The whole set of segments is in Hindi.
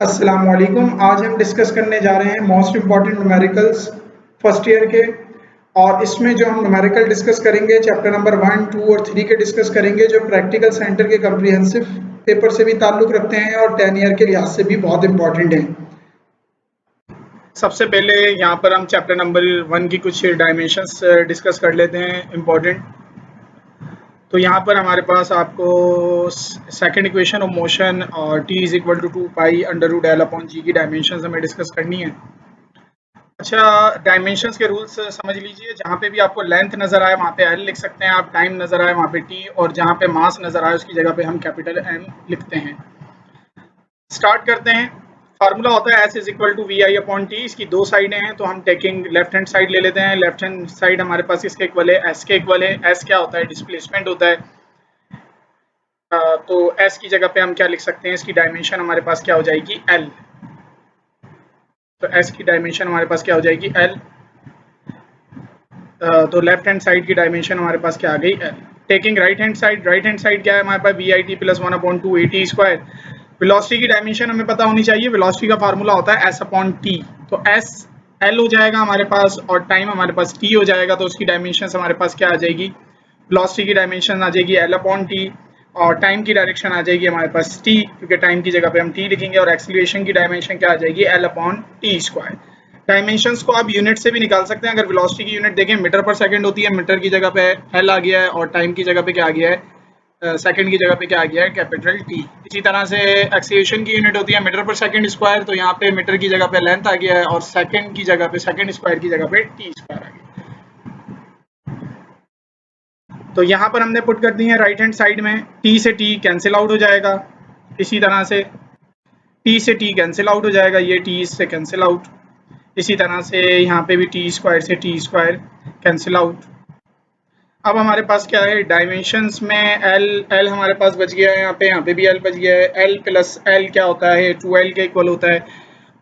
अस्सलाम वालेकुम। आज हम डिस्कस करने जा रहे हैं most important numericals first year के। और इसमें जो हम न्यूमेरिकल डिस्कस करेंगे चैप्टर नंबर 1, 2 और 3 के डिस्कस करेंगे, जो प्रैक्टिकल सेंटर के कम्प्रीहेंसिव पेपर से भी ताल्लुक़ रखते हैं और 10 ईयर के लिहाज से भी बहुत इंपॉर्टेंट हैं। सबसे पहले यहाँ पर हम चैप्टर नंबर 1 की कुछ डायमेंशंस डिस्कस कर लेते हैं इम्पॉर्टेंट। तो यहाँ पर हमारे पास आपको सेकंड इक्वेशन ऑफ मोशन और t is equal to 2 pi under root l upon g की डायमेंशंस हमें डिस्कस करनी है। अच्छा, डायमेंशंस के रूल्स समझ लीजिए। जहाँ पे भी आपको लेंथ नजर आए वहाँ पे एल लिख सकते हैं आप, टाइम नजर आए वहाँ पे टी, और जहाँ पे मास नजर आए उसकी जगह पे हम कैपिटल एम लिखते हैं। स्टार्ट करते हैं। फार्मूला होता है S is equal to we I upon T. इसकी दो साइडें हैं तो हम टेकिंग लेफ्ट हैंड साइड ले लेते हैं। लेफ्ट हैंड साइड हमारे पास किसके इक्वल है? एस के इक्वल है। एस क्या होता है? डिस्प्लेसमेंट होता है। तो एस की जगह पे हम क्या लिख सकते हैं? इसकी डायमेंशन हमारे पास क्या हो जाएगी? एल। तो एस की डायमेंशन हमारे पास क्या हो जाएगी? एल। तो लेफ्ट हैंड साइड की डायमेंशन हमारे पास क्या आ गई? L. Taking right hand side, right hand side क्या है हमारे पास? V I T plus 1/2 AT square. Velocity की डायमेंशन हमें पता होनी चाहिए। वेलोसिटी का फार्मूला होता है एस अपॉन टी। तो एस एल हो जाएगा हमारे पास और टाइम हमारे पास टी हो जाएगा। तो उसकी डायमेंशन हमारे पास क्या आ जाएगी? वेलोसिटी की डायमेंशन आ जाएगी एल अपॉन टी और टाइम की डायरेक्शन आ जाएगी हमारे पास टी, क्योंकि टाइम की जगह पे हम टी लिखेंगे। और एक्सीलरेशन की डायमेंशन क्या आ जाएगी? L upon T square. Dimensions को आप यूनिट से भी निकाल सकते हैं। अगर वेलोसिटी की यूनिट देखें मीटर पर सेकंड होती है, मीटर की जगह पे एल आ गया है और टाइम की जगह पे क्या आ गया है? सेकंड की जगह पे क्या आ गया है? Capital T. इसी तरह से एक्सीलरेशन की यूनिट होती है मीटर पर सेकंड स्क्वायर, तो यहाँ पे मीटर की जगह पे लेंथ आ गया है और सेकंड की जगह पे, सेकंड स्क्वायर की जगह पे टी स्क्वायर आ गया। तो यहाँ पर हमने पुट कर दी है राइट हैंड साइड में। टी से टी कैंसिल आउट हो जाएगा। इसी तरह से टी से टी कैंसिल आउट हो जाएगा, ये टी इससे कैंसिल आउट। इसी तरह से यहाँ पे भी टी स्क्वायर से टी स्क्वायर कैंसिल आउट। अब हमारे पास क्या है? डायमेंशंस में एल एल हमारे पास बच गया है, यहाँ पे भी एल बच गया है। एल प्लस एल क्या होता है? 2L के इक्वल होता है।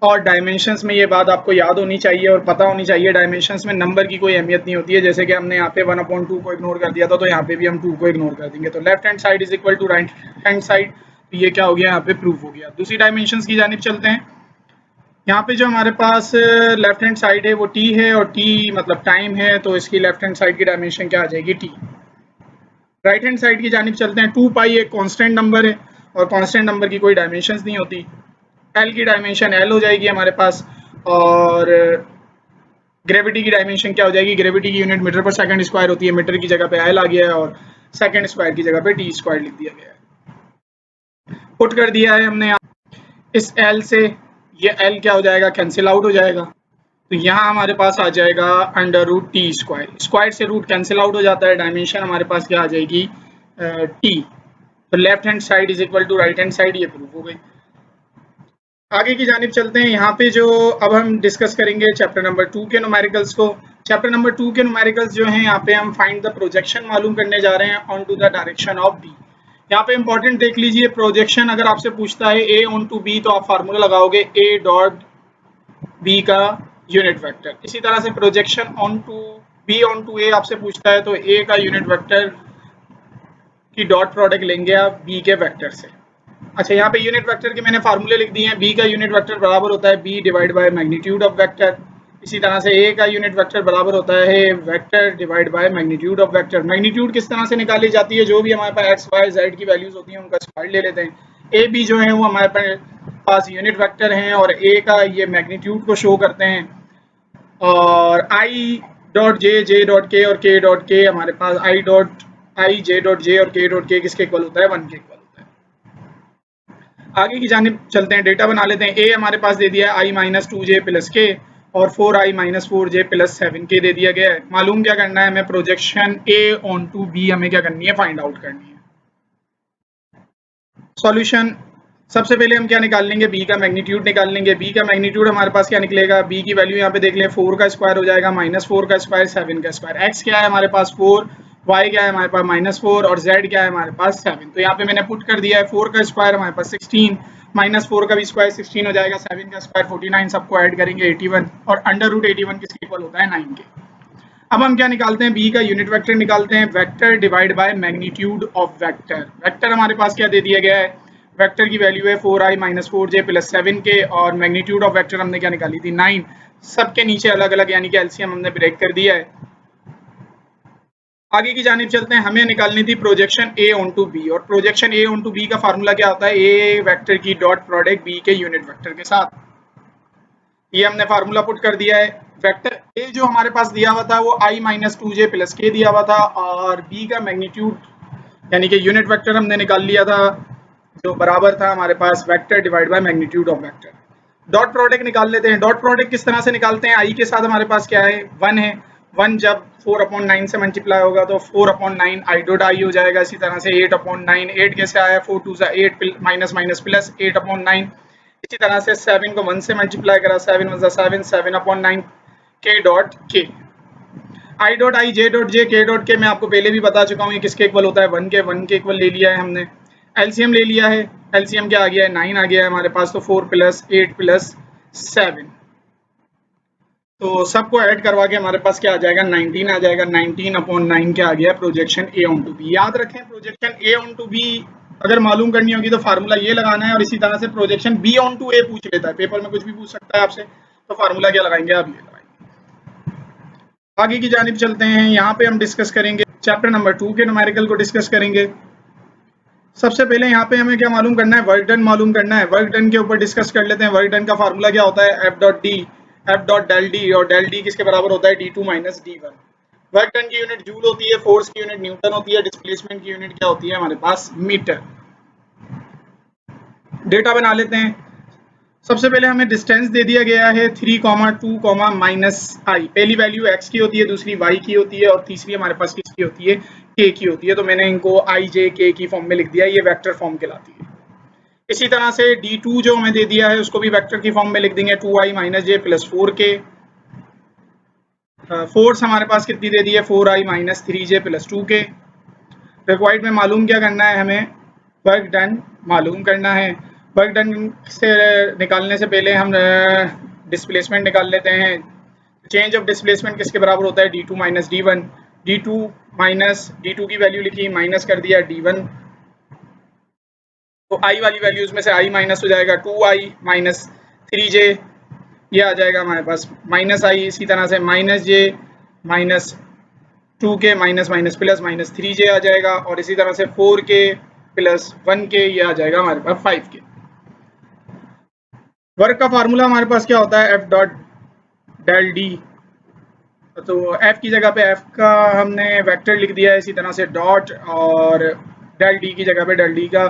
और डायमेंशंस में ये बात आपको याद होनी चाहिए और पता होनी चाहिए, डायमेंशंस में नंबर की कोई अहमियत नहीं होती है। जैसे कि हमने यहाँ पे 1/2 को इग्नोर कर दिया था, तो यहाँ पे भी हम 2 को इग्नोर कर देंगे। तो left hand side is equal to right hand side. तो ये क्या हो गया? यहाँ पे प्रूफ हो गया। दूसरी डायमेंशंस की जानिब चलते हैं। यहाँ पे जो हमारे पास लेफ्ट हैंड साइड है वो t है और t मतलब टाइम है, तो इसकी लेफ्ट हैंड साइड की डायमेंशन क्या आ जाएगी? t। राइट हैंड साइड की जानिब चलते हैं। 2 पाई एक कांस्टेंट नंबर है और कांस्टेंट नंबर की कोई डायमेंशंस नहीं होती। एल की डायमेंशन एल हो जाएगी हमारे पास और ग्रेविटी की डायमेंशन क्या हो जाएगी? ग्रेविटी की यूनिट मीटर पर सेकंड स्क्वायर होती है। मीटर की जगह पे एल आ गया है और सेकंड स्क्वायर की जगह पे टी स्क्वायर लिख दिया गया है। पुट कर दिया है हमने इस एल से। ये एल क्या हो जाएगा? कैंसिल आउट हो जाएगा। तो यहाँ हमारे पास आ जाएगा under root T square. Square से रूट कैंसिल आउट हो जाता है। डायमेंशन हमारे पास क्या आ जाएगी? टी। तो left hand side is equal to right hand side, ये प्रूफ हो गई। आगे की जानिब चलते हैं। यहाँ पे जो अब हम डिस्कस करेंगे चैप्टर नंबर 2 के न्यूमेरिकल्स को। चैप्टर नंबर 2 के न्यूमेरिकल्स जो हैं, यहाँ पे हम फाइंड द प्रोजेक्शन मालूम करने जा रहे हैं on to the direction of B. यहाँ पे इंपॉर्टेंट देख लीजिए, प्रोजेक्शन अगर आपसे पूछता है ए ऑन टू बी, तो आप फार्मूला लगाओगे ए डॉट बी का यूनिट वेक्टर। इसी तरह से projection on to B on to A आपसे पूछता है, तो ए का यूनिट वेक्टर की डॉट प्रोडक्ट लेंगे आप बी के वेक्टर से। अच्छा, यहाँ पे यूनिट वेक्टर के मैंने फार्मूले लिख दिए हैं। बी का यूनिट वेक्टर बराबर होता है B divide by magnitude of vector. इसी तरह से ए का यूनिट वेक्टर बराबर होता है vector divide by magnitude of vector. Magnitude किस तरह से निकाली जाती है? जो भी हमारे पास एक्स वाई जेड की वैल्यूज होती हैं उनका स्क्वायर ले लेते हैं। ए बी जो है वो हमारे पास यूनिट वेक्टर हैं और ए का ये मैग्नीट्यूड को शो करते हैं। और I dot J, J dot के और के डॉट के हमारे पास I dot I, J dot J और के डॉट के किसके इक्वल होता है? 1 के इक्वल होता है। आगे की जानिब चलते हैं, डेटा बना लेते हैं। ए हमारे पास दे दिया है i-2j प्लस के और 4i-4j प्लस 7k दे दिया गया है। मालूम क्या करना है हमें? Projection A on to B हमें क्या करनी है? फाइंड आउट करनी है। सॉल्यूशन सबसे पहले हम क्या निकाल लेंगे? बी का मैग्नीट्यूड निकाल लेंगे। बी का मैग्नीट्यूड हमारे पास क्या निकलेगा? बी की वैल्यू यहाँ पे देख लें, 4 का स्क्वायर हो जाएगा, -4 का स्क्वायर, 7 का स्क्वायर। एक्स क्या है हमारे पास? 4, y क्या है हमारे पास? -4 और z क्या है हमारे पास? 7। तो यहाँ पे मैंने पुट कर दिया है 4 का स्क्वायर हमारे पास 16, -4 का भी स्क्वायर 16 हो जाएगा, 7 का स्क्वायर 49, सबको ऐड करेंगे 81 और अंडर रूट 81 किसके इक्वल होता है? 9 के। अब हम क्या निकालते हैं? बी का यूनिट वेक्टर निकालते हैं, vector divide by magnitude of vector. Vector हमारे पास क्या दे दिया गया है? वेक्टर की वैल्यू है 4i minus 4j plus 7k और मैग्नीट्यूड ऑफ वेक्टर हमने क्या निकाली थी 9। सबके नीचे अलग अलग यानी कि एलसीएम हमने ब्रेक कर दिया है। आगे की जानिब चलते हैं, हमें निकालनी थी projection A on to B, और projection A on to B का फार्मूला क्या होता है, ए वेक्टर की डॉट प्रोडक्ट बी के यूनिट वेक्टर के साथ। ये हमने फार्मूला पुट कर दिया है। वेक्टर ए जो हमारे पास दिया हुआ था वो i माइनस 2j प्लस के दिया हुआ था, और बी का मैग्नीट्यूड यानी कि यूनिट वेक्टर हमने निकाल लिया था जो बराबर था हमारे पास vector divide by magnitude of vector. Dot product निकाल लेते हैं। डॉट प्रोडक्ट किस तरह से निकालते हैं, आई के साथ हमारे पास क्या है 1 है, 1 जब 4/9 से मल्टीप्लाई होगा तो 4/9 आई डॉट आई हो जाएगा। इसी तरह से 8/9, 8 कैसे आया 4 2 8 माइनस माइनस प्लस 8/9। इसी तरह से 7 को 1 से मल्टीप्लाई करा 7 1 7 7/9 के डॉट के। I dot I J dot J के डॉट के मैं आपको पहले भी बता चुका हूँ ये किसके इक्वल होता है 1 के इक्वल ले लिया है हमने। एलसीएम ले लिया है, एलसीएम क्या आ गया है 9 आ गया है हमारे पास, तो 4 प्लस 8 प्लस 7, तो सबको ऐड करवा के हमारे पास क्या आ जाएगा 19 आ जाएगा। 19/9 क्या आ गया projection A on to B. याद रखें projection A on to B अगर मालूम करनी होगी तो फार्मूला ये लगाना है, और इसी तरह से प्रोजेक्शन बी ऑन टू ए पूछ लेता है पेपर में, कुछ भी पूछ सकता है आपसे, तो फार्मूला क्या लगाएंगे आप ये लगाएंगे। आगे की जानिब चलते हैं, यहाँ पे हम डिस्कस करेंगे चैप्टर नंबर 2 के न्यूमेरिकल को डिस्कस करेंगे। सबसे पहले यहाँ पे हमें क्या मालूम करना है, वर्क डन मालूम करना है। वर्क डन के ऊपर डिस्कस कर लेते हैं। वर्क डन का फार्मूला क्या होता है F dot D, F dot del D, और डेल डी किसके बराबर होता है d2 माइनस d1। वर्क डन की यूनिट जूल होती है, फोर्स की यूनिट न्यूटन होती है, डिस्प्लेसमेंट की यूनिट क्या होती है हमारे पास मीटर। डेटा बना लेते हैं। सबसे पहले हमें डिस्टेंस दे दिया गया है 3,2, माइनस आई। पहली वैल्यू x की होती है, दूसरी y की होती है, और तीसरी हमारे पास किसकी होती है k की होती है। तो मैंने इनको i j k की फॉर्म में लिख दिया, ये वेक्टर फॉर्म कहलाती है। इसी तरह से d2 जो हमें दे दिया है उसको भी वेक्टर की फॉर्म में लिख देंगे 2i minus j plus 4k। Force हमारे पास कितनी दे दी है 4i minus 3j plus 2k। Required में मालूम क्या करना है हमें, वर्क डन मालूम करना है। वर्क डन से निकालने से पहले हम डिस्प्लेसमेंट निकाल लेते हैं। चेंज ऑफ डिस्प्लेसमेंट किसके बराबर होता है d2 माइनस d1। d2 माइनस d2 की वैल्यू लिखी, माइनस कर दिया d1, तो i वाली वैल्यूज में से i माइनस हो जाएगा 2i माइनस 3j, ये आ जाएगा हमारे पास माइनस i। इसी तरह से minus j minus 2k minus minus plus minus 3j आ जाएगा, और इसी तरह से 4k प्लस 1k ये आ जाएगा हमारे पास 5k। वर्क का फार्मूला हमारे पास क्या होता है एफ डॉट डेल डी, तो f की जगह पे f का हमने वेक्टर लिख दिया है, इसी तरह से डॉट, और डेल d की जगह पे डेल d का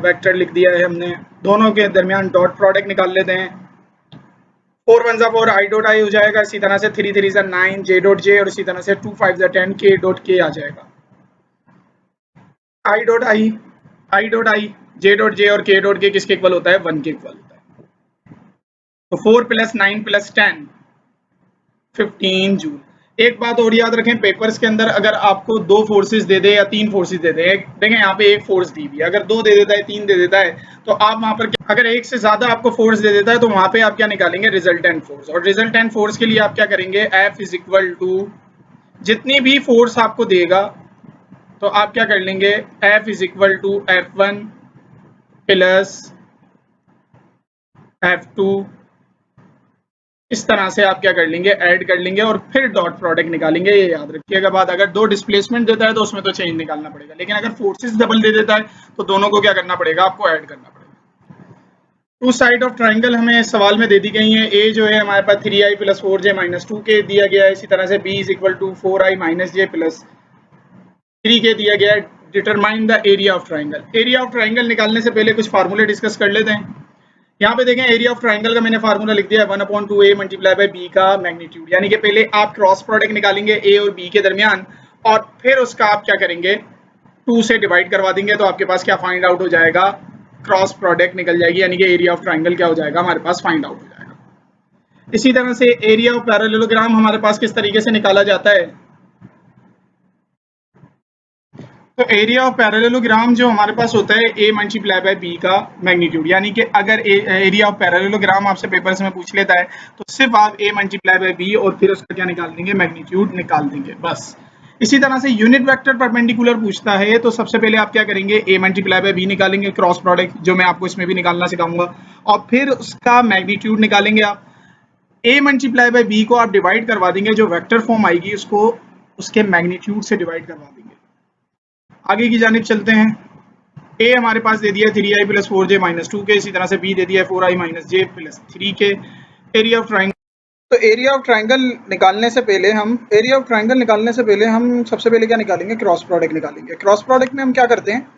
वेक्टर लिख दिया है हमने। दोनों के दरमियान डॉट प्रोडक्ट निकाल लेते हैं। 4 1 4 i डॉट i हो जाएगा, इसी तरह से 3 3 9 j डॉट j, और इसी तरह से 2 5 10 k डॉट k आ जाएगा। i dot i, j dot j और k डॉट k किसके इक्वल होता है 1 के इक्वल होता है। तो 4 प्लस 9 प्लस 10 15 जूल। एक बात और याद रखें, पेपर्स के अंदर अगर आपको 2 फोर्सेस दे दे या 3 फोर्सेस दे दे, देखें यहाँ पे 1 फोर्स दी हुई है, अगर 2 दे देता है 3 दे देता है, तो आप वहां पर अगर 1 से ज्यादा आपको फोर्स दे देता है तो वहां पे आप क्या निकालेंगे रिजल्टेंट फोर्स। और रिजल्टेंट फोर्स के लिए आप क्या करेंगे F इज इक्वल टू जितनी भी फोर्स आपको देगा तो आप क्या कर लेंगे F is equal to F1 plus F2, इस तरह से आप क्या कर लेंगे ऐड कर लेंगे, और फिर डॉट प्रोडक्ट निकालेंगे। ये याद रखिएगा बात, अगर 2 डिस्प्लेसमेंट देता है तो उसमें तो चेंज निकालना पड़ेगा, लेकिन अगर फोर्सेस डबल दे देता है तो दोनों को क्या करना पड़ेगा आपको ऐड करना पड़ेगा। टू साइड ऑफ ट्राइंगल हमें सवाल में दे दी गई है। ए जो है हमारे पास 3i plus 4j minus 2k दिया गया है, इसी तरह से b is equal to 4i minus j plus 3k दिया गया है। Determine the area of triangle. Area of triangle निकालने से पहले कुछ फार्मूले डिस्कस कर लेते हैं। यहाँ पे देखें एरिया ऑफ ट्राइंगल का मैंने फार्मूला लिख दिया है 1/2a मल्टीप्लाई बाय b का मैग्नीट्यूड, यानी कि पहले आप क्रॉस प्रोडक्ट निकालेंगे a और b के दरमियान, और फिर उसका आप क्या करेंगे 2 से डिवाइड करवा देंगे, तो आपके पास क्या फाइंड आउट हो जाएगा क्रॉस प्रोडक्ट निकल जाएगी, यानी कि एरिया ऑफ ट्राइंगल क्या हो जाएगा हमारे पास फाइंड आउट हो जाएगा। इसी तरह से एरिया ऑफ पैरेललोग्राम हमारे पास किस तरीके से निकाला जाता है, तो एरिया ऑफ पैरेललोग्राम जो हमारे पास होता है a मल्टीप्लाई बाय b का मैग्नीट्यूड, यानी कि अगर एरिया ऑफ पैरेललोग्राम आपसे पेपर्स में पूछ लेता है तो सिर्फ आप a मल्टीप्लाई बाय b और फिर उसका क्या निकाल देंगे मैग्नीट्यूड निकाल देंगे बस। इसी तरह से यूनिट वेक्टर परपेंडिकुलर पूछता है तो सबसे पहले आप क्या करेंगे, a मल्टीप्लाई बाय b निकालेंगे, क्रॉस प्रोडक्ट जो मैं आपको इसमें भी निकालना सिखाऊंगा, और फिर उसका मैग्नीट्यूड निकालेंगे आप। a मल्टीप्लाई बाय b को आप डिवाइड करवा देंगे, जो वेक्टर फॉर्म आएगी उसको उसके मैग्नीट्यूड से डिवाइड करवा देंगे। आगे की जानिब चलते हैं। a हमारे पास दे दिया 3i प्लस 4j माइनस 2 के, इसी तरह से b दे दिया 4i माइनस j प्लस 3 के। एरिया ऑफ ट्राइंगल, तो एरिया ऑफ ट्राइंगल निकालने से पहले हम सबसे पहले क्या निकालेंगे, क्रॉस प्रोडक्ट निकालेंगे। क्रॉस प्रोडक्ट में हम क्या करते हैं,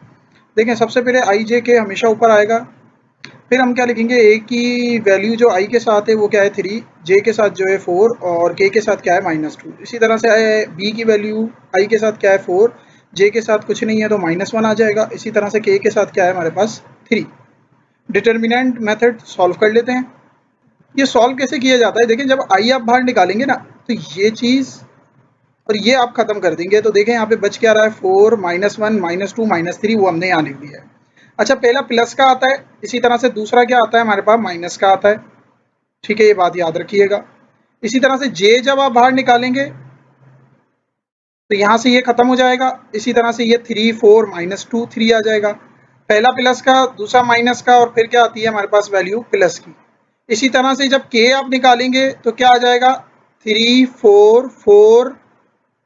देखें सबसे पहले आई जे के हमेशा ऊपर आएगा, फिर हम क्या लिखेंगे, ए की वैल्यू जो आई के साथ है वो क्या है 3, जे के साथ जो है 4 और के साथ क्या है -2। इसी तरह से बी की वैल्यू आई के साथ क्या है 4, जे के साथ कुछ नहीं है तो -1 आ जाएगा। इसी तरह से के साथ क्या है हमारे पास 3। डिटर्मिनेंट मेथड सॉल्व कर लेते हैं। ये सॉल्व कैसे किया जाता है, देखें जब आई आप बाहर निकालेंगे ना तो ये चीज़ और ये आप खत्म कर देंगे, तो देखें यहाँ पे बच क्या रहा है 4 -1 -2 -3, वो हमने यहाँ लिख दिया है। अच्छा, पहला प्लस का आता है, इसी तरह से दूसरा क्या आता है हमारे पास माइनस का आता है, ठीक है, ये बात याद रखिएगा। इसी तरह से जे जब आप बाहर निकालेंगे तो यहाँ से ये खत्म हो जाएगा, इसी तरह से ये 3 4 -2 3 आ जाएगा। पहला प्लस का, दूसरा माइनस का, और फिर क्या आती है हमारे पास वैल्यू प्लस की। इसी तरह से जब के आप निकालेंगे तो क्या आ जाएगा 3 4 4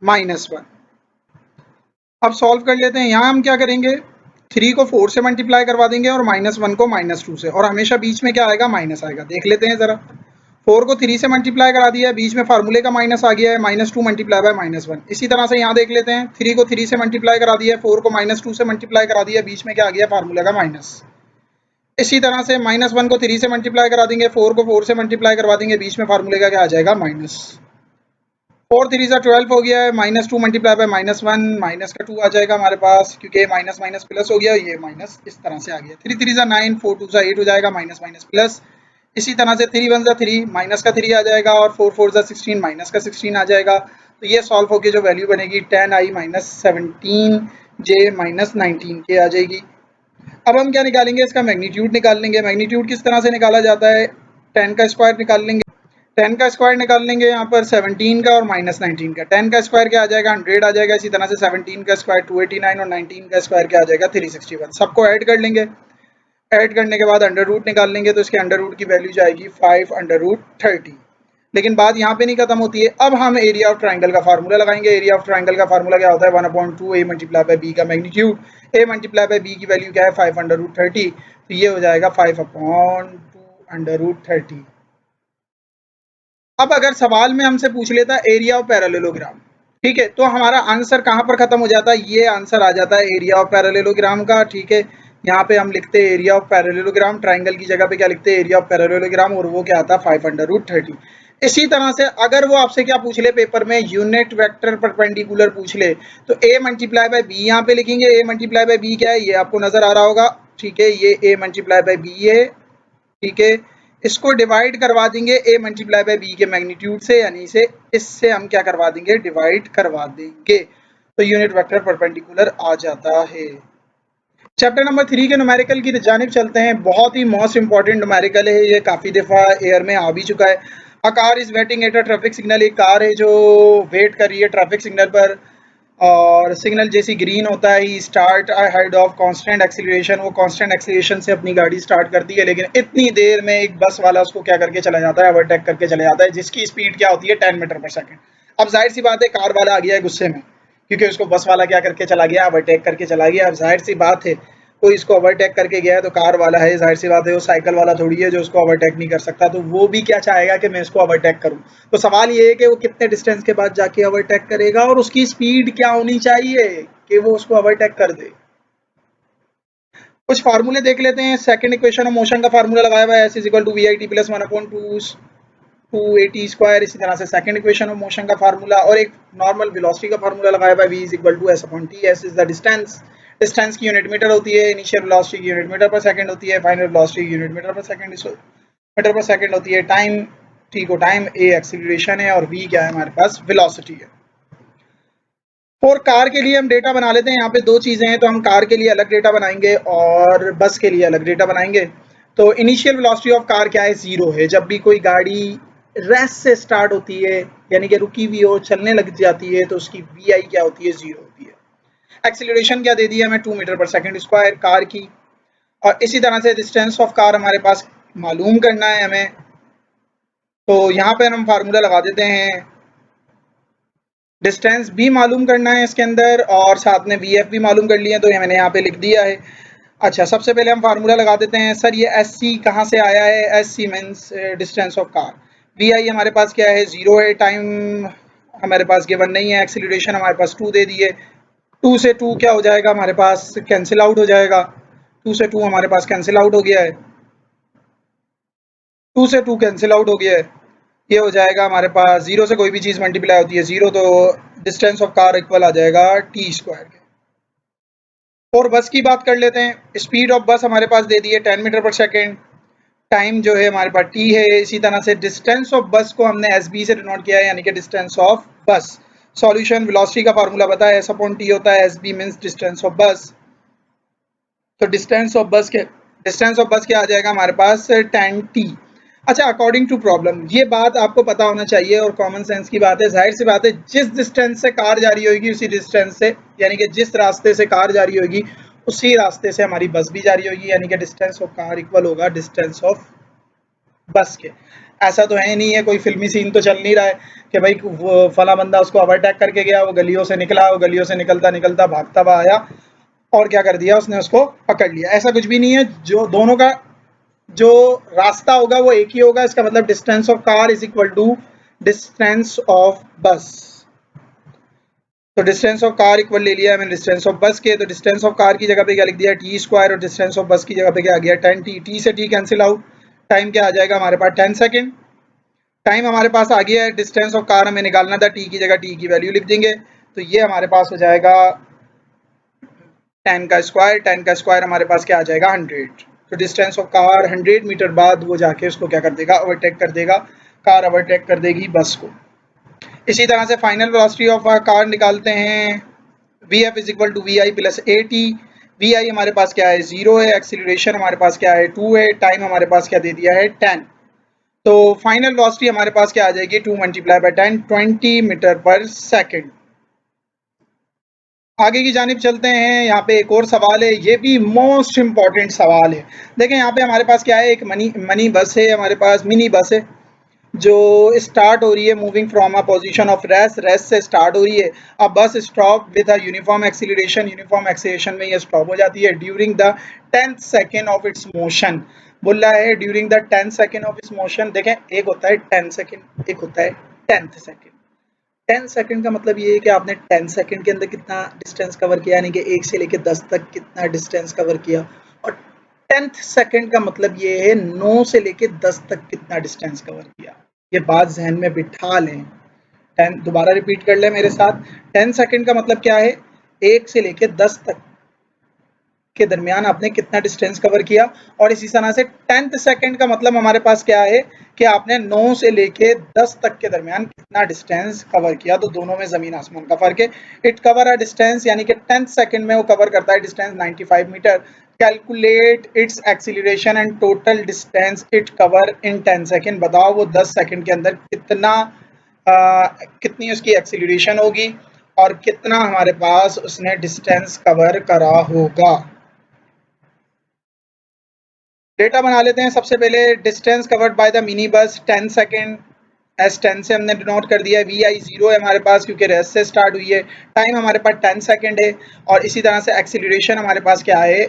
-1। अब सॉल्व कर लेते हैं। यहाँ हम क्या करेंगे, 3 को 4 से मल्टीप्लाई करवा देंगे और -1 को -2 से, और हमेशा बीच में क्या आएगा, माइनस आएगा। देख लेते हैं जरा, 4 को 3 से मल्टीप्लाई करा दिया है, बीच में फार्मूले का माइनस आ गया है, -2 मल्टीप्लाई बाय -1। इसी तरह से यहाँ देख लेते हैं, 3 को 3 से मल्टीप्लाई करा दिया है, 4 को -2 से मल्टीप्लाई करा दिया है, बीच में क्या आ गया, फार्मूले का माइनस। इसी तरह से -1 को 3 से मल्टीप्लाई करा देंगे, 4 को 4 से मल्टीप्लाई करवा देंगे, बीच में फार्मूले का क्या आ जाएगा, माइनस। 4 3 12 हो गया है, -2 मल्टीप्लाई बाय -1, माइनस का 2 आ जाएगा हमारे पास, क्योंकि माइनस माइनस प्लस हो गया, ये माइनस इस तरह से आ गया। 3 3 9, 4 2 8 हो जाएगा, माइनस माइनस प्लस। इसी तरह से 3 1 3, माइनस का 3 आ जाएगा, और 4 4 16, माइनस का 16 आ जाएगा। तो ये सॉल्व होकर जो वैल्यू बनेगी 10i -17 j -19 के आ जाएगी। अब हम क्या निकालेंगे, इसका मैग्नीट्यूड निकाल लेंगे। मैग्नीट्यूड किस तरह से निकाला जाता है, 10 का स्क्वायर निकाल लेंगे। 10 का स्क्वायर निकाल लेंगे यहाँ पर 17 का और -19 का। 10 का स्क्वायर क्या आ जाएगा, 100 आ जाएगा। इसी तरह से 17 का स्क्वायर 289 और 19 का स्क्वायर क्या आ जाएगा, 361। सबको ऐड कर लेंगे। ऐड करने के बाद अंडर रूट निकाल लेंगे, तो इसके अंडर रूट की वैल्यू जाएगी 5/√30। लेकिन बात यहाँ पे नहीं खत्म होती है, अब हम एरिया ऑफ ट्राइंगल का फार्मूला लगाएंगे। एरिया ऑफ ट्राइंगल का फार्मूला क्या होता है, 1/2 a मल्टीप्लाई बाय b का magnitude. a multiply by b की वैल्यू क्या है, 5/√30, तो ये हो जाएगा 5/2√30। अब अगर सवाल में हमसे पूछ लेता है एरिया ऑफ पैरेललोग्राम, ठीक है, तो हमारा आंसर कहाँ पर खत्म हो जाता है, ये आंसर आ जाता है एरिया ऑफ पैरेललोग्राम का, ठीक है। यहाँ पे हम लिखते हैं एरिया ऑफ पैरेललोग्राम, ट्राइंगल की जगह पे क्या लिखते हैं, एरिया ऑफ पैरेललोग्राम, और वो क्या आता है 5/√30। इसी तरह से अगर वो आपसे क्या पूछ ले पेपर में, यूनिट वेक्टर परपेंडिकुलर पूछ ले, तो a मल्टीप्लाई बाय b यहाँ पे लिखेंगे। a मल्टीप्लाई बाय b क्या है, ये आपको नजर आ रहा होगा, ठीक है, ये a मल्टीप्लाई बाय b है, ठीक है। इसको डिवाइड करवा देंगे a मल्टीप्लाई बाय b के मैग्नीट्यूड से, यानी से इससे हम क्या करवा देंगे, डिवाइड करवा देंगे, तो यूनिट वेक्टर परपेंडिकुलर आ जाता है। चैप्टर नंबर 3 के न्यूमेरिकल की जानिब चलते हैं। बहुत ही मोस्ट इंपॉर्टेंट न्यूमेरिकल है ये, काफ़ी दफ़ा एयर में आ भी चुका है। A car is waiting at a traffic signal, एक कार है जो वेट कर रही है ट्रैफिक सिग्नल पर, और सिग्नल जैसी ग्रीन होता है, ही start ahead of constant acceleration, वो कांस्टेंट एक्सीलरेशन से अपनी गाड़ी स्टार्ट करती है, लेकिन इतनी देर में एक बस वाला उसको क्या करके चला जाता है, ओवरटेक करके चला जाता है, जिसकी स्पीड क्या होती है 10 मीटर पर सेकंड। अब जाहिर सी बात है कार वाला आ गया है गुस्से में, क्योंकि उसको बस वाला क्या करके चला गया, ओवरटेक करके चला गया। अब जाहिर सी बात है कोई इसको ओवरटेक करके गया है तो कार वाला है, जाहिर सी बात है वो साइकिल वाला थोड़ी है जो उसको ओवरटेक नहीं कर सकता, तो वो भी क्या चाहेगा कि मैं इसको ओवरटेक करूं। तो सवाल ये है कि वो कितने डिस्टेंस के बाद जाके ओवरटेक करेगा, और उसकी स्पीड क्या होनी चाहिए कि वो उसको ओवरटेक कर दे। कुछ फार्मूले देख लेते हैं। सेकंड इक्वेशन ऑफ मोशन का फार्मूला लगाया हुआ है, s = vit + 1/2 2at²। इसी तरह से सेकंड इक्वेशन ऑफ मोशन का फार्मूला, और एक नॉर्मल वेलोसिटी का फार्मूला लगाया हुआ है, v = s/t। s is the distance, distance की यूनिट मीटर होती है, इनिशियल वेलोसिटी की यूनिट मीटर पर सेकंड होती है, फाइनल वेलोसिटी की यूनिट मीटर पर सेकंड होती है। टाइम t को टाइम, a एक्सीलरेशन है, और v क्या है हमारे पास, वेलोसिटी है। और कार के लिए हम डेटा बना लेते हैं। यहाँ पे दो चीज़ें हैं, तो हम कार के लिए अलग डेटा बनाएंगे और बस के लिए अलग डेटा बनाएंगे। तो इनिशियल वेलोसिटी ऑफ कार क्या है, 0 है। जब भी कोई गाड़ी रेस्ट से स्टार्ट होती है, यानी कि रुकी हुई हो, चलने लग जाती है, तो उसकी वी आई क्या होती है, 0 होती है। एक्सीलरेशन क्या दे दी है हमें, 2 मीटर पर सेकंड स्क्वायर कार की। और इसी तरह से डिस्टेंस ऑफ कार हमारे पास मालूम करना है हमें, तो यहाँ पे हम फार्मूला लगा देते हैं। डिस्टेंस भी मालूम करना है इसके अंदर, और साथ में वी एफ भी मालूम कर लिए, तो ये मैंने यहाँ पे लिख दिया है। अच्छा, सबसे पहले हम फार्मूला लगा देते हैं। सर ये एस सी कहाँ से आया है, s c means distance of car. V i हमारे पास क्या है, 0 है, टाइम हमारे पास गिवन नहीं है, एक्सीलरेशन हमारे पास 2 दे दी है। 2 से 2 क्या हो जाएगा हमारे पास, कैंसिल आउट हो जाएगा। 2 से 2 हमारे पास कैंसिल आउट हो गया है, 2 से 2 कैंसिल आउट हो गया है। ये हो जाएगा हमारे पास, 0 से कोई भी चीज़ मल्टीप्लाई होती है 0, तो डिस्टेंस ऑफ कार इक्वल आ जाएगा टी स्क्वायर के। और बस की बात कर लेते हैं। स्पीड ऑफ बस हमारे पास दे दी है 10 मीटर पर सेकेंड, टाइम जो है हमारे पास टी है। इसी तरह से डिस्टेंस ऑफ बस को हमने एस बी से डिनोट किया है, यानी कि distance of bus. Solution velocity का फार्मूला पता है, एस अपॉन टी होता है, S B means distance of bus. तो डिस्टेंस ऑफ बस क्या आ जाएगा हमारे पास, 10 टी। अच्छा, अकॉर्डिंग टू प्रॉब्लम, ये बात आपको पता होना चाहिए और कॉमन सेंस की बात है, जाहिर सी बात है, जिस डिस्टेंस से कार जा रही होगी उसी डिस्टेंस से, यानी कि जिस रास्ते से कार जा रही होगी उसी रास्ते से हमारी बस भी जा रही होगी, यानी कि डिस्टेंस ऑफ कार इक्वल होगा डिस्टेंस ऑफ बस के। ऐसा तो है नहीं है, कोई फिल्मी सीन तो चल नहीं रहा है कि भाई वो फला बंदा उसको ओवरटेक करके गया, वो गलियों से निकला, वो गलियों से निकलता निकलता भागता हुआ आया और क्या कर दिया उसने, उसको पकड़ लिया। ऐसा कुछ भी नहीं है, जो दोनों का जो रास्ता होगा वो एक ही होगा। इसका मतलब distance of car is equal to distance of bus. तो डिस्टेंस ऑफ कार इक्वल ले लिया मैंने डिस्टेंस ऑफ बस के, तो डिस्टेंस ऑफ कार की जगह पे क्या लिख दिया, टी स्क्वायर, और डिस्टेंस ऑफ बस की जगह पे क्या आ गया, 10 टी। टी से टी कैंसिल आउट, टाइम क्या आ जाएगा हमारे पास, 10 सेकेंड। टाइम हमारे पास आ गया है, डिस्टेंस ऑफ कार हमें निकालना था, टी की जगह टी की वैल्यू लिख देंगे, तो ये हमारे पास हो जाएगा 10 का स्क्वायर। 10 का स्क्वायर हमारे पास क्या आ जाएगा, 100। तो डिस्टेंस ऑफ कार 100 मीटर बाद वो जाके उसको क्या कर देगा, ओवरटेक कर देगा, कार ओवरटेक कर देगी बस को। इसी तरह से फाइनल वेलोसिटी ऑफ कार निकालते हैं, v f is equal to we i plus a t. V i हमारे पास क्या है, 0 है, एक्सीलरेशन हमारे पास क्या है, 2 है, टाइम हमारे पास क्या दे दिया है, 10। तो फाइनल वेलोसिटी हमारे पास क्या आ जाएगी, 2 मल्टीप्लाई बाय 10, 20 मीटर पर सेकेंड। आगे की जानिब चलते हैं। यहाँ पे एक और सवाल है, ये भी मोस्ट इम्पॉर्टेंट सवाल है। देखें यहाँ पे हमारे पास क्या है, एक मनी बस है, हमारे पास मिनी बस है जो स्टार्ट हो रही है moving from a position of rest, rest से स्टार्ट हो रही है। अब bus stop with a uniform acceleration, uniform acceleration में ये स्टॉप हो जाती है during the 10th second of its motion. बोल रहा है during the 10th second of its motion. देखें, एक होता है 10 सेकेंड, एक होता है 10th सेकेंड। 10 सेकंड का मतलब ये है कि आपने 10 सेकंड के अंदर कितना डिस्टेंस कवर किया, यानी कि 1 से लेकर 10 तक कितना डिस्टेंस कवर किया। और 10th सेकंड का मतलब ये है 9 से लेकर 10 तक कितना डिस्टेंस कवर किया। ये बात जहन में बिठा लें। 10 दोबारा रिपीट कर लें मेरे साथ। 10 सेकंड का मतलब क्या है, 1 से लेकर 10 तक के दरमियान आपने कितना डिस्टेंस कवर किया। और इसी तरह से 10th सेकंड का मतलब हमारे पास क्या है कि आपने 9 से लेके 10 तक के दरमियान कितना डिस्टेंस कवर किया। तो दोनों में जमीन आसमान का फर्क है। इट कवर अ डिस्टेंस, यानी कि 10th सेकंड में वो कवर करता है distance 95 metre. Calculate its acceleration and total distance it cover in 10 second. बताओ वो 10 सेकंड के अंदर कितनी उसकी एक्सीलरेशन होगी और कितना हमारे पास उसने डिस्टेंस कवर करा होगा। डेटा बना लेते हैं। सबसे पहले distance covered by the mini bus 10 second, S 10 से हमने डिनोट कर दिया है। वी आई 0 है हमारे पास क्योंकि रेस्ट से स्टार्ट हुई है। टाइम हमारे पास 10 सेकेंड है। और इसी तरह से एक्सीलरेशन हमारे पास क्या है,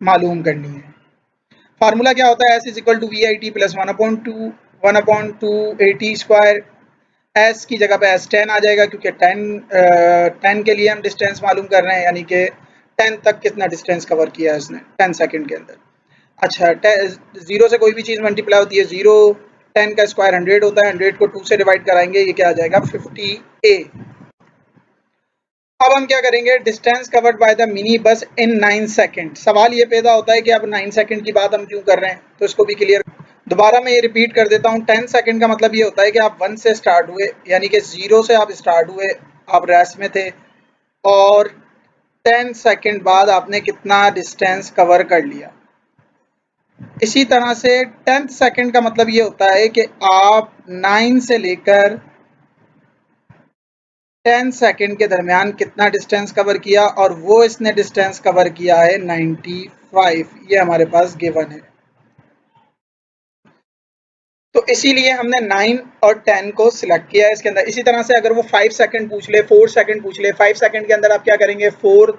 मालूम करनी है। फार्मूला क्या होता है, S is equal to we I T plus 1/2 A T square. S की जगह पे एस 10 आ जाएगा क्योंकि 10 के लिए हम डिस्टेंस मालूम कर रहे हैं, यानी कि 10 तक कितना डिस्टेंस कवर किया है उसने 10 सेकेंड के अंदर। अच्छा, 0 से कोई भी चीज़ मल्टीप्लाई होती है 0। 10 का स्क्वायर 100 होता है, 100 को 2 से डिवाइड कराएंगे, ये क्या आ जाएगा 50A। अब हम क्या करेंगे, distance covered by the mini bus in 9 second. सवाल ये पैदा होता है कि अब 9 सेकंड की बात हम क्यों कर रहे हैं, तो इसको भी क्लियर दोबारा मैं ये रिपीट कर देता हूँ। 10 सेकंड का मतलब ये होता है कि आप 1 से स्टार्ट हुए, यानी कि 0 से आप स्टार्ट हुए, आप रेस्ट में थे, और 10 सेकंड बाद आपने कितना डिस्टेंस कवर कर लिया। इसी तरह से 10th सेकंड का मतलब ये होता है कि आप 9 से लेकर 10 सेकंड के दरमियान कितना डिस्टेंस कवर किया, और वो इसने डिस्टेंस कवर किया है 95। ये हमारे पास गिवन है। तो इसीलिए हमने 9 और 10 को सिलेक्ट किया है इसके अंदर। इसी तरह से अगर वो 5 सेकंड पूछ ले, 4 सेकंड पूछ ले, 5 सेकंड के अंदर आप क्या करेंगे, 4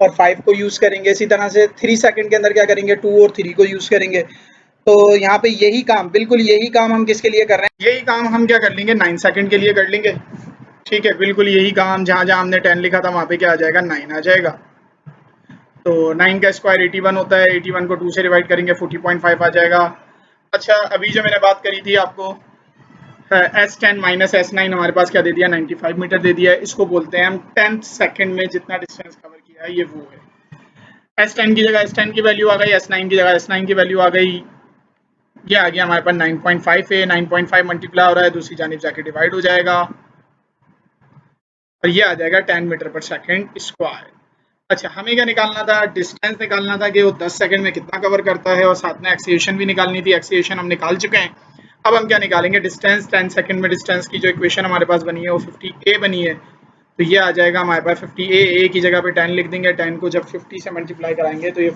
और 5 को यूज करेंगे। इसी तरह से 3 सेकंड के अंदर क्या करेंगे, 2 और 3 को यूज करेंगे। तो यहाँ पे यही काम, बिल्कुल यही काम हम किसके लिए कर रहे हैं, यही काम हम क्या कर लेंगे, 9 सेकंड के लिए कर लेंगे। ठीक है, बिल्कुल यही काम, जहां जहां हमने 10 लिखा था वहां पे क्या आ जाएगा, 9 आ जाएगा। तो 9 का स्क्वायर 81 होता है, 81 को 2 से डिवाइड करेंगे 40.5 आ जाएगा। अच्छा, अभी जो मैंने बात करी थी आपको, S10 माइनस S9 हमारे पास क्या दे दिया, 95 मीटर दे दिया है। इसको बोलते हैं हम 10 सेकंड में जितना डिस्टेंस कवर किया है, ये वो है। S10 की जगह S10 की वैल्यू आ गई, S9 की जगह S9 की वैल्यू आ गई। ये आ गया हमारे पास 9.5 है, 9.5 मल्टीप्लाई हो रहा है, दूसरी जानिब जाके डिवाइड हो जाएगा, और ये आ जाएगा 10 मीटर पर सेकंड स्क्वायर। अच्छा, हमें क्या निकालना था, डिस्टेंस निकालना था कि वो 10 सेकंड में कितना कवर करता है, और साथ में एक्सीलरेशन भी निकालनी थी। एक्सीलरेशन हम निकाल चुके हैं। अब हम क्या निकालेंगे, डिस्टेंस 10 सेकंड में डिस्टेंस की जो इक्वेशन हमारे पास बनी है वो 50a बनी है। तो ये आ जाएगा हमारे पास 50a की जगह पे 10 लिख देंगे। 10 को जब 50 से मल्टीप्लाई कराएंगे तो ये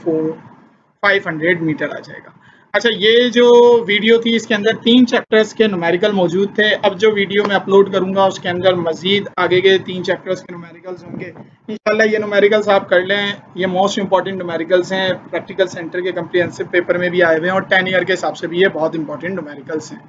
500 मीटर आ जाएगा। अच्छा, ये जो वीडियो थी इसके अंदर 3 चैप्टर्स के न्यूमेरिकल मौजूद थे। अब जो वीडियो मैं अपलोड करूंगा उसके अंदर मजीद आगे के 3 चैप्टर्स के न्यूमेरिकल्स होंगे। इंशाल्लाह ये न्यूमेरिकल्स आप कर लें, ये मोस्ट इंपॉर्टेंट न्यूमेरिकल्स हैं, प्रैक्टिकल सेंटर के कम्प्रिहेंसिव पेपर में भी आए हुए हैं, और 10 ईयर के हिसाब से भी ये बहुत इंपॉर्टेंट न्यूमेरिकल्स हैं।